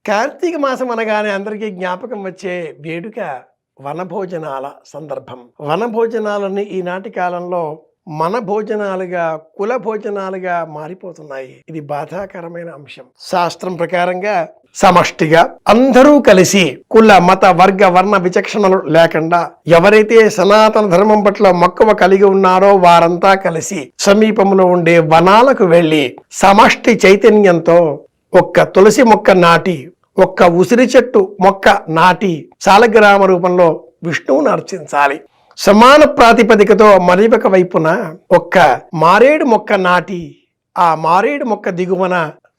కార్తీక మాసం అనగానే అందరికీ జ్ఞాపకం వచ్చే వేడుక వనభోజనాల సందర్భం. వనభోజనాలని ఈనాటి కాలంలో మన భోజనాలుగా, కుల భోజనాలుగా మారిపోతున్నాయి. ఇది బాధాకరమైన అంశం. శాస్త్రం ప్రకారంగా సమష్టిగా అందరూ కలిసి కుల మత వర్గ వర్ణ విచక్షణలు లేకుండా ఎవరైతే సనాతన ధర్మం పట్ల మక్కువ కలిగి ఉన్నారో వారంతా కలిసి సమీపంలో ఉండే వనాలకు వెళ్ళి సమష్టి చైతన్యంతో ఒక్క తులసి మొక్క నాటి, ఒక్క ఉసిరి చెట్టు మొక్క నాటి సాలగ్రామ రూపంలో విష్ణువును అర్చించాలి. సమాన ప్రాతిపదికతో మరొక వైపున ఒక్క మారేడు మొక్క నాటి ఆ మారేడు మొక్క దిగువన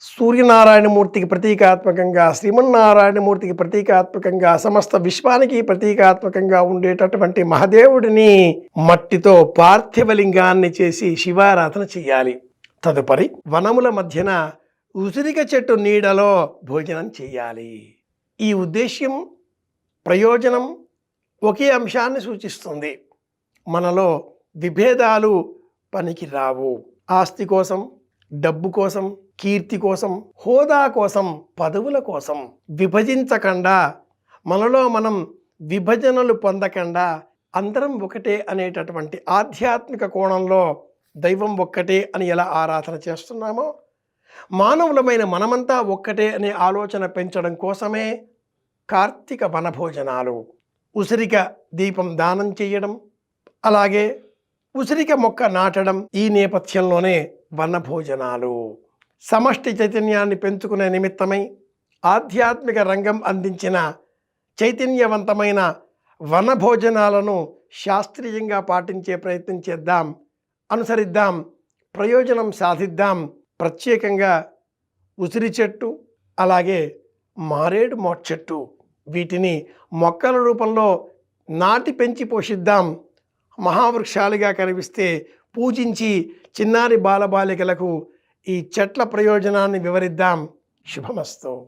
సూర్యనారాయణమూర్తికి ప్రతీకాత్మకంగా, శ్రీమన్నారాయణమూర్తికి ప్రతీకాత్మకంగా, సమస్త విశ్వానికి ప్రతీకాత్మకంగా ఉండేటటువంటి మహాదేవుడిని మట్టితో పార్థివలింగాన్ని చేసి శివారాధన చేయాలి. తదుపరి వనముల మధ్యన ఉసిరిక చెట్టు నీడలో భోజనం చేయాలి. ఈ ఉద్దేశ్యం, ప్రయోజనం ఒకే అంశాన్ని సూచిస్తుంది. మనలో విభేదాలు పనికి రావు. ఆస్తి కోసం, డబ్బు కోసం, కీర్తి కోసం, హోదా కోసం, పదవుల కోసం విభజించకుండా, మనలో మనం విభజనలు పొందకుండా అందరం ఒకటే అనేటటువంటి ఆధ్యాత్మిక కోణంలో దైవం ఒక్కటే అని ఎలా ఆరాధన చేస్తున్నామో, మానవులమైన మనమంతా ఒక్కటే అనే ఆలోచన పెంచడం కోసమే కార్తీక వనభోజనాలు. ఉసిరిక దీపం దానం చేయడం, అలాగే ఉసిరిక మొక్క నాటడం, ఈ నేపథ్యంలోనే వనభోజనాలు. సమష్టి చైతన్యాన్ని పెంచుకునే నిమిత్తమై ఆధ్యాత్మిక రంగం అందించిన చైతన్యవంతమైన వనభోజనాలను శాస్త్రీయంగా పాటించే ప్రయత్నం చేద్దాం, అనుసరిద్దాం, ప్రయోజనం సాధిద్దాం. ప్రత్యేకంగా ఉసిరి చెట్టు, అలాగే మారేడు చెట్టు, వీటిని మొక్కల రూపంలో నాటి పెంచి పోషిద్దాం. మహావృక్షాలుగా కనిపిస్తే పూజించి చిన్నారి బాలబాలికలకు ఈ చెట్ల ప్రయోజనాన్ని వివరిద్దాం. శుభమస్తు.